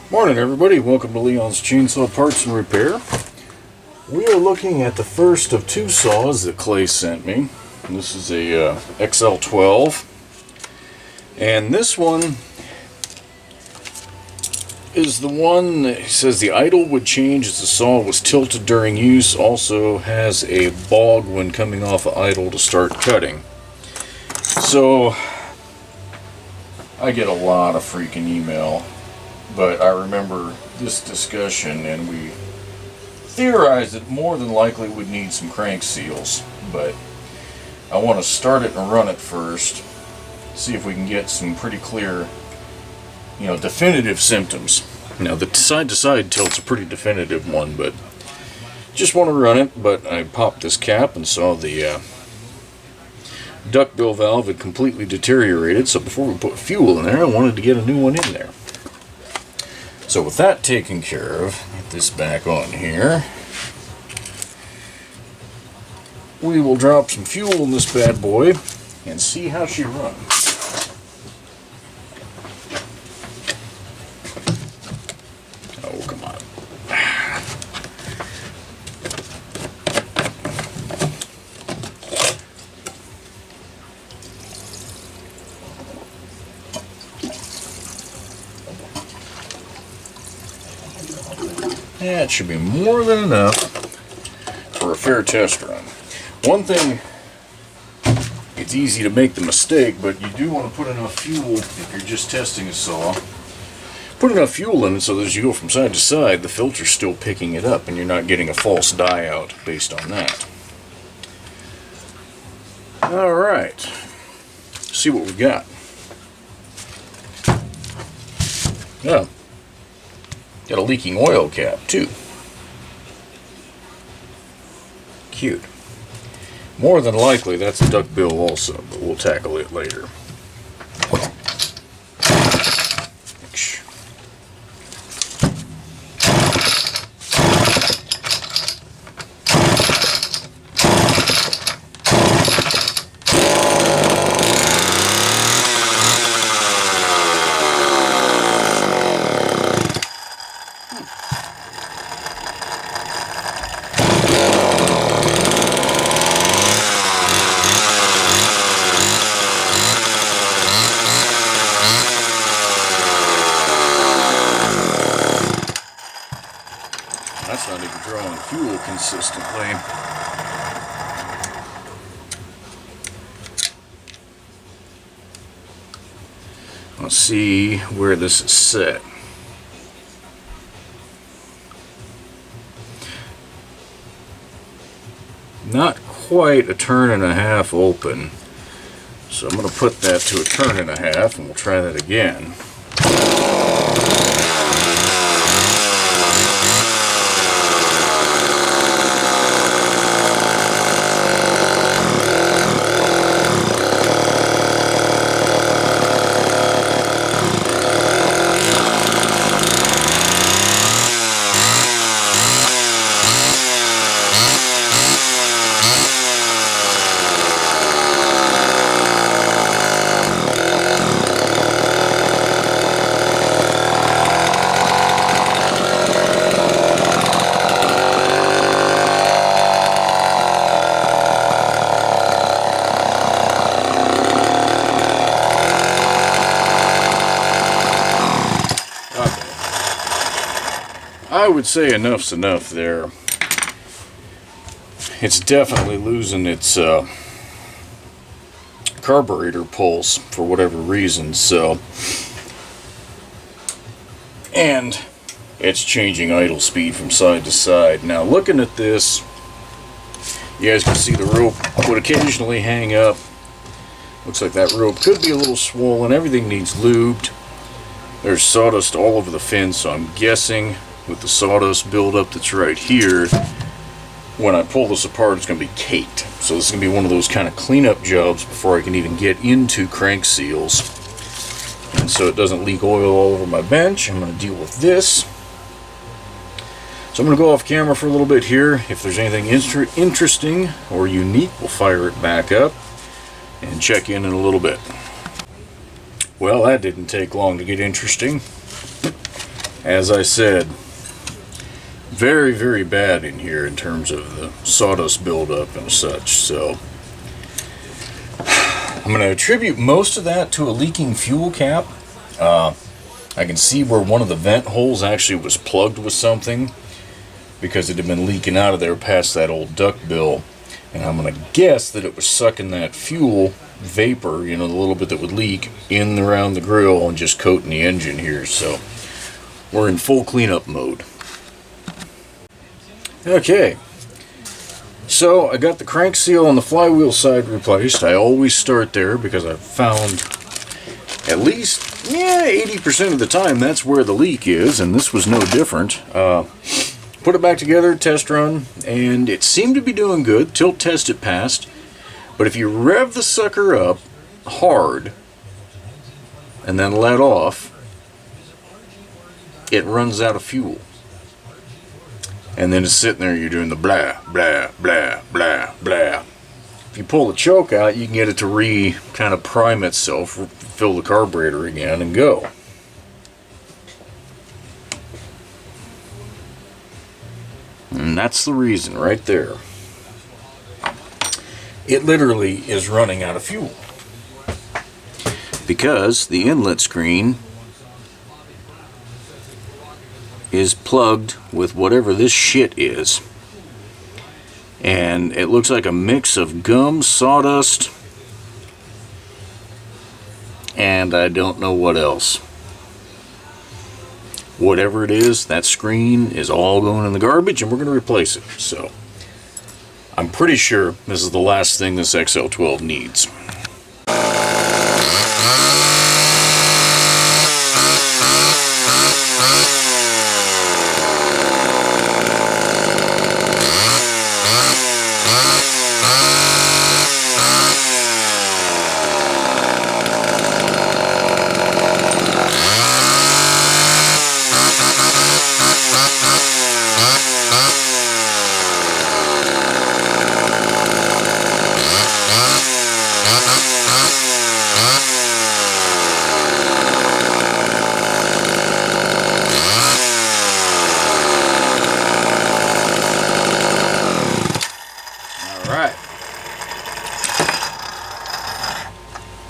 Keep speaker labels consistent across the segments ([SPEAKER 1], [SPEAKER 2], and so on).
[SPEAKER 1] Morning everybody, welcome to Leon's Chainsaw Parts and Repair. We are looking at the first of two saws that Clay sent me. This is a XL-12, and this one is the one that says the idle would change as the saw was tilted during use, also has a bog when coming off of idle to start cutting. So I get a lot of freaking email, but I remember this discussion and we theorized that more than likely would need some crank seals, but I want to start it and run it first, see if we can get some pretty clear, definitive symptoms. Now the side-to-side tilt's a pretty definitive one, but just want to run it. But I popped this cap and saw the duckbill valve had completely deteriorated, so before we put fuel in there I wanted to get a new one in there. So with that taken care of, get this back on here. We will drop some fuel in this bad boy and see how she runs. Oh, come on. That should be more than enough for a fair test run. One thing, it's easy to make the mistake, but you do want to put enough fuel if you're just testing a saw. Put enough fuel in it so that as you go from side to side, the filter's still picking it up and you're not getting a false die out based on that. Alright, see what we got. Yeah. Got a leaking oil cap, too. Cute. More than likely, that's a duckbill also, but we'll tackle it later. That's not even drawing fuel consistently. Let's see where this is set. Not quite a turn and a half open. So I'm going to put that to a turn and a half and we'll try that again. I would say enough's enough there. It's definitely losing its carburetor pulse for whatever reason, so. And it's changing idle speed from side to side. Now looking at this, you guys can see the rope would occasionally hang up. Looks like that rope could be a little swollen. Everything needs lubed. There's sawdust all over the fin, so I'm guessing with the sawdust buildup that's right here, when I pull this apart it's going to be caked. So this is going to be one of those kind of cleanup jobs before I can even get into crank seals. And so it doesn't leak oil all over my bench, I'm going to deal with this. So I'm going to go off camera for a little bit here. If there's anything interesting or unique, we'll fire it back up and check in a little bit. Well, that didn't take long to get interesting. as I said, very, very bad in here in terms of the sawdust buildup and such. So I'm going to attribute most of that to a leaking fuel cap. I can see where one of the vent holes actually was plugged with something because it had been leaking out of there past that old duct bill. And I'm going to guess that it was sucking that fuel vapor, you know, the little bit that would leak in around the grill and just coating the engine here. So we're in full cleanup mode. Okay, so I got the crank seal on the flywheel side replaced. I always start there because I've found at least 80% of the time that's where the leak is, and this was no different. Put it back together, test run, and it seemed to be doing good. Tilt test it passed. But if you rev the sucker up hard and then let off, it runs out of fuel. And then it's sitting there, you're doing the blah, blah, blah, blah, blah. If you pull the choke out, you can get it to kind of prime itself, fill the carburetor again, and go. And that's the reason right there. It literally is running out of fuel. Because the inlet screen is plugged with whatever this shit is. And it looks like a mix of gum, sawdust, and I don't know what else. Whatever it is, that screen is all going in the garbage and we're going to replace it. So I'm pretty sure this is the last thing this XL-12 needs.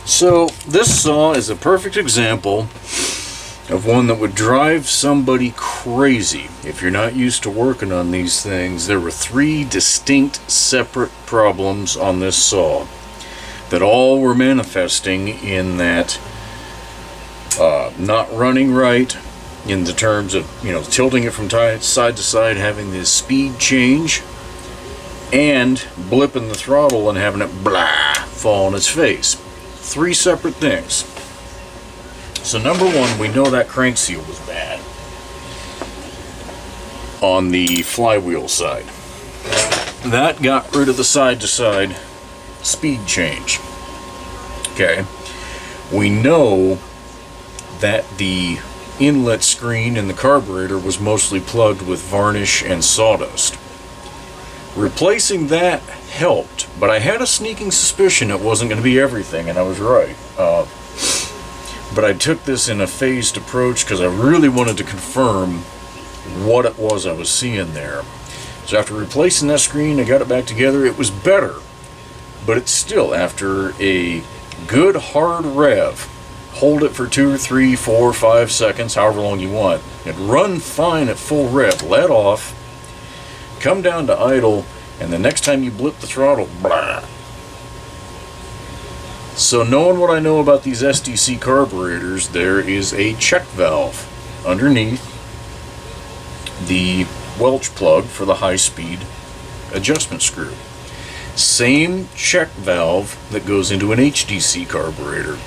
[SPEAKER 1] So this saw is a perfect example of one that would drive somebody crazy if you're not used to working on these things. There were 3 distinct separate problems on this saw that all were manifesting in that not running right in the terms of, you know, tilting it from side to side, having this speed change, and blipping the throttle and having it blah fall on its face. 3 separate things. So number 1, we know that crank seal was bad on the flywheel side. That got rid of the side to side speed change. Okay. We know that the inlet screen in the carburetor was mostly plugged with varnish and sawdust. Replacing that helped, but I had a sneaking suspicion it wasn't going to be everything, and I was right. But I took this in a phased approach because I really wanted to confirm what it was I was seeing there. So after replacing that screen, I got it back together. It was better, but it's still, after a good hard rev, hold it for 2 or 3, 4, 5 seconds, however long you want. It'd run fine at full rev, let off, come down to idle, and the next time you blip the throttle, blah. So knowing what I know about these SDC carburetors, there is a check valve underneath the Welch plug for the high-speed adjustment screw. Same check valve that goes into an HDC carburetor.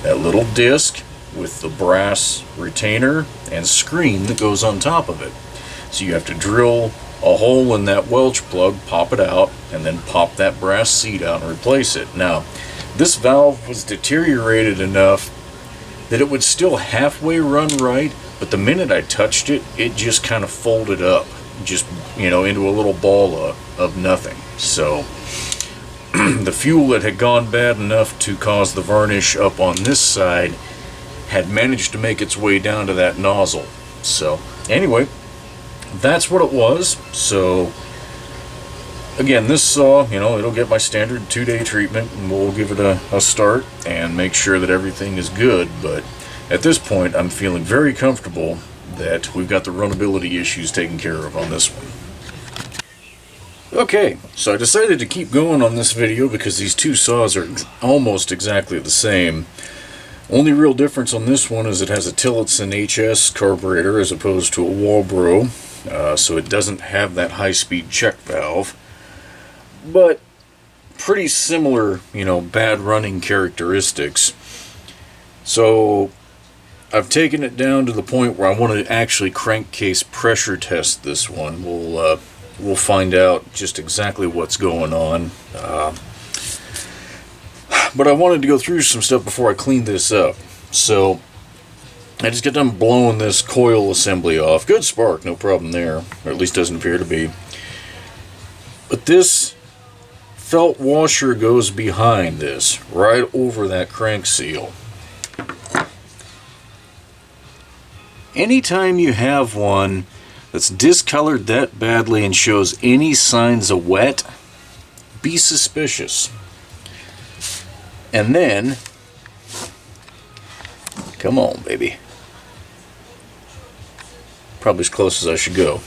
[SPEAKER 1] That little disc with the brass retainer and screen that goes on top of it. So you have to drill a hole in that Welch plug, pop it out, and then pop that brass seat out and replace it. Now, this valve was deteriorated enough that it would still halfway run right, but the minute I touched it, it just kind of folded up, just, you know, into a little ball of nothing. So the fuel that had gone bad enough to cause the varnish up on this side had managed to make its way down to that nozzle. So anyway, that's what it was. So again, this saw, it'll get my standard 2-day treatment, and we'll give it a start and make sure that everything is good. But at this point, I'm feeling very comfortable that we've got the runnability issues taken care of on this one. Okay, so I decided to keep going on this video because these two saws are almost exactly the same. Only real difference on this one is it has a Tillotson HS carburetor as opposed to a Walbro, so it doesn't have that high-speed check valve. But pretty similar, bad running characteristics. So I've taken it down to the point where I want to actually crankcase pressure test this one. We'll find out just exactly what's going on. But I wanted to go through some stuff before I clean this up. So I just got done blowing this coil assembly off. Good spark, no problem there. Or at least doesn't appear to be. But this felt washer goes behind this, right over that crank seal. Anytime you have one that's discolored that badly and shows any signs of wet, be suspicious. And then, come on, baby. Probably as close as I should go.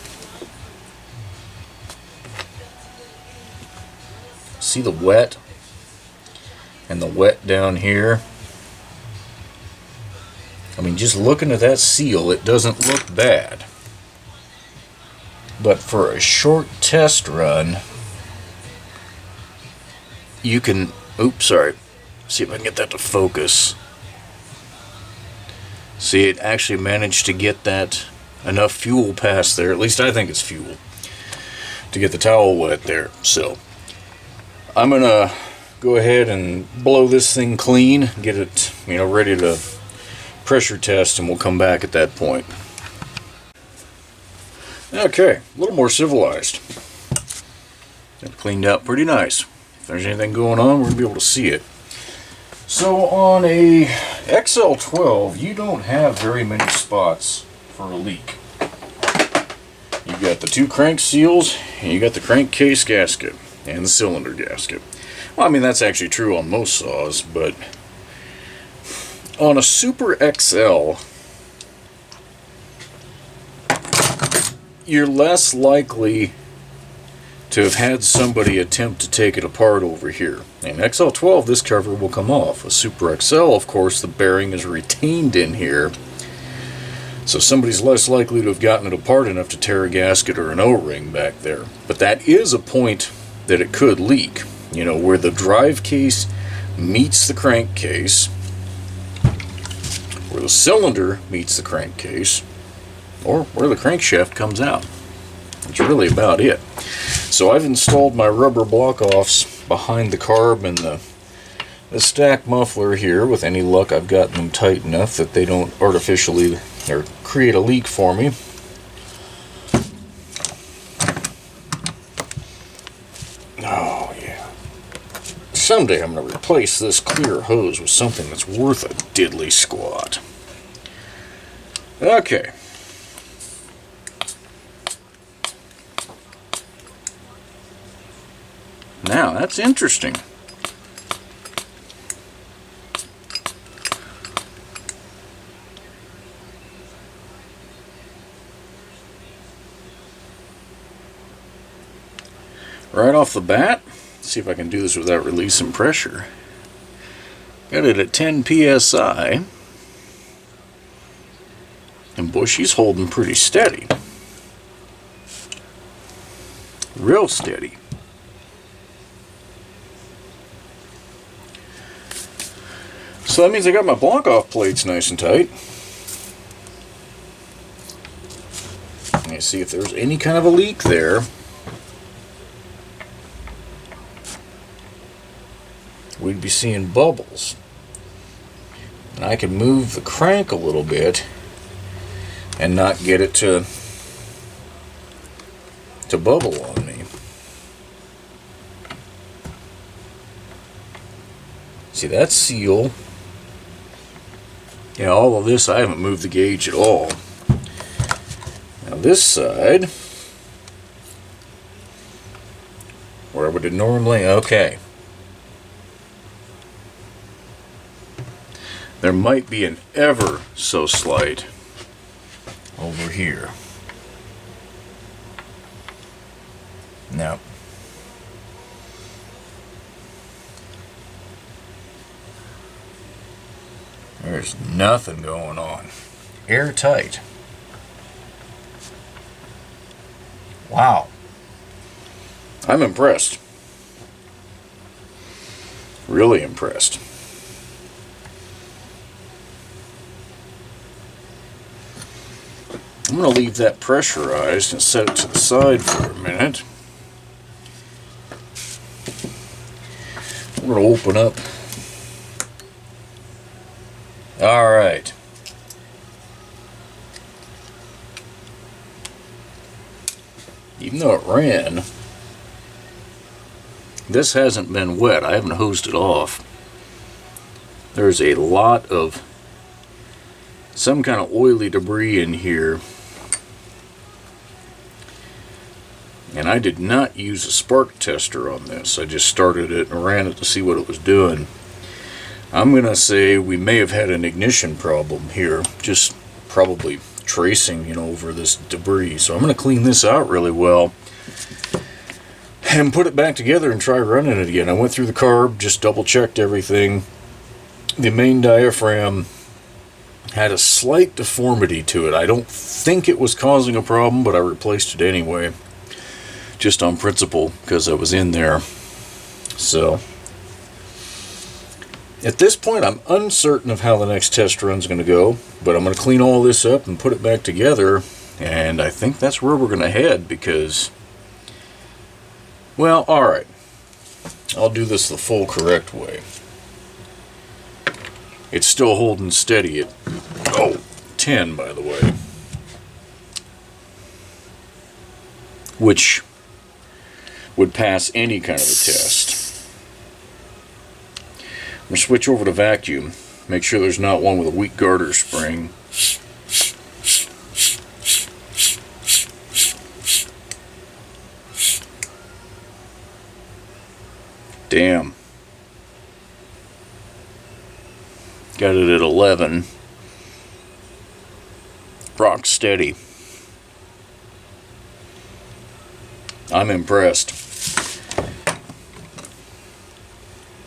[SPEAKER 1] See the wet? And the wet down here? I mean, just looking at that seal, it doesn't look bad. But for a short test run, you can... Oops, sorry. See if I can get that to focus. See, it actually managed to get that enough fuel past there. At least I think it's fuel. To get the towel wet there. So, I'm going to go ahead and blow this thing clean. Get it, ready to pressure test, and we'll come back at that point. Okay, a little more civilized. Got it cleaned up pretty nice. If there's anything going on, we're going to be able to see it. So on a XL-12, you don't have very many spots for a leak. You've got the two crank seals, and you got the crankcase gasket, and the cylinder gasket. Well, I mean, that's actually true on most saws, but on a Super XL, you're less likely to have had somebody attempt to take it apart over here. In XL-12, this cover will come off. A Super XL, of course, the bearing is retained in here, so somebody's less likely to have gotten it apart enough to tear a gasket or an O-ring back there. But that is a point that it could leak. Where the drive case meets the crankcase, where the cylinder meets the crankcase, or where the crankshaft comes out. That's really about it. So I've installed my rubber block-offs behind the carb and the stack muffler here. With any luck, I've gotten them tight enough that they don't artificially or create a leak for me. Oh yeah. Someday I'm going to replace this clear hose with something that's worth a diddly squat. Okay. Now, that's interesting. Right off the bat, see if I can do this without releasing pressure. Got it at 10 psi. And boy, she's holding pretty steady. Real steady. So that means I got my block-off plates nice and tight. Let me see if there's any kind of a leak there. We'd be seeing bubbles. And I can move the crank a little bit and not get it to bubble on me. See, that seal, all of this, I haven't moved the gauge at all. Now this side, where would it normally, okay. There might be an ever so slight over here. No. There's nothing going on. Airtight. Wow. I'm impressed. Really impressed. I'm going to leave that pressurized and set it to the side for a minute. We're going to open up. All right. Even though it ran, this hasn't been wet. I haven't hosed it off. There's a lot of some kind of oily debris in here. And I did not use a spark tester on this. I just started it and ran it to see what it was doing. I'm going to say we may have had an ignition problem here. Just probably tracing, over this debris. So I'm going to clean this out really well and put it back together and try running it again. I went through the carb, just double checked everything. The main diaphragm had a slight deformity to it. I don't think it was causing a problem, but I replaced it anyway, just on principle, because I was in there. So at this point, I'm uncertain of how the next test run's going to go, but I'm going to clean all this up and put it back together, and I think that's where we're going to head, because, well, alright, I'll do this the full correct way. It's still holding steady at, 10, by the way, which would pass any kind of a test. I'm going to switch over to vacuum. Make sure there's not one with a weak garter spring. Damn. Got it at 11. Rock steady. I'm impressed.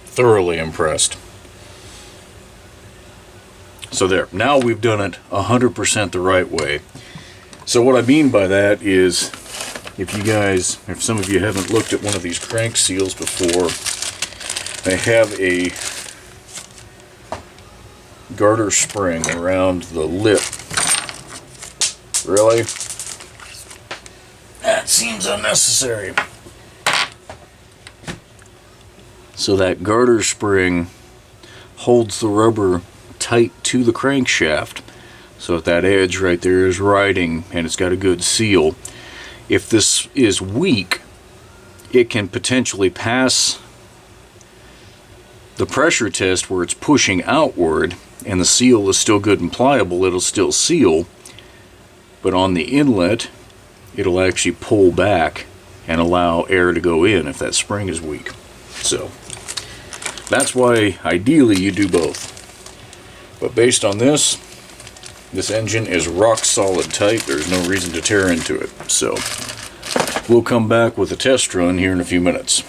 [SPEAKER 1] Thoroughly impressed. So there, now we've done it 100% the right way. So what I mean by that is, if some of you haven't looked at one of these crank seals before, they have a garter spring around the lip. Really? That seems unnecessary. So that garter spring holds the rubber tight to the crankshaft, so that that edge right there is riding and it's got a good seal. If this is weak, it can potentially pass the pressure test where it's pushing outward and the seal is still good and pliable. It'll still seal, but on the inlet it'll actually pull back and allow air to go in if that spring is weak. So that's why ideally you do both. But based on this engine is rock solid tight. There's no reason to tear into it. So we'll come back with a test run here in a few minutes.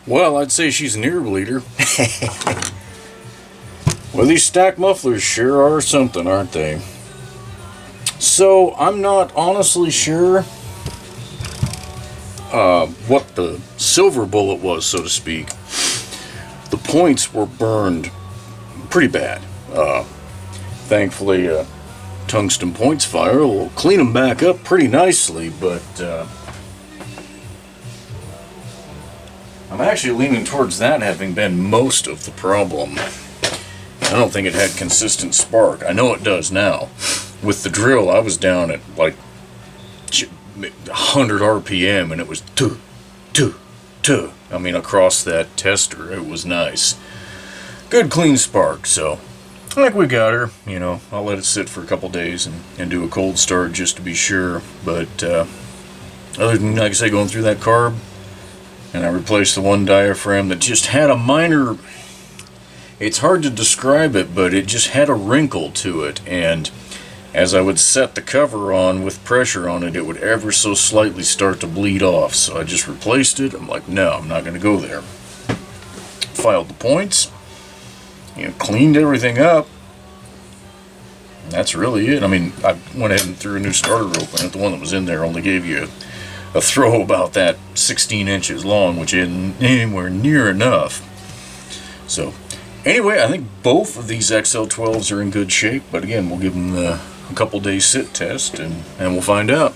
[SPEAKER 1] Well, I'd say she's an ear bleeder. Well, these stack mufflers sure are something, aren't they? So, I'm not honestly sure what the silver bullet was, so to speak. The points were burned pretty bad. Thankfully, tungsten points fire will clean them back up pretty nicely, but I'm actually leaning towards that having been most of the problem. I don't think it had consistent spark. I know it does now. With the drill, I was down at like 100 RPM and it was two. I mean, across that tester, it was nice. Good clean spark, so I think we got her. You know, I'll let it sit for a couple days and do a cold start just to be sure. But other than, like I say, going through that carb, and I replaced the one diaphragm that just had a minor, it's hard to describe it, but it just had a wrinkle to it, and as I would set the cover on with pressure on it, it would ever so slightly start to bleed off. So I just replaced it. I'm like, no, I'm not going to go there. Filed the points, you know, cleaned everything up. And that's really it. I mean, I went ahead and threw a new starter rope in it. The one that was in there only gave you a throw about that 16 inches long, which isn't anywhere near enough. So anyway, I think both of these XL-12s are in good shape, but again, we'll give them a couple days sit test and we'll find out.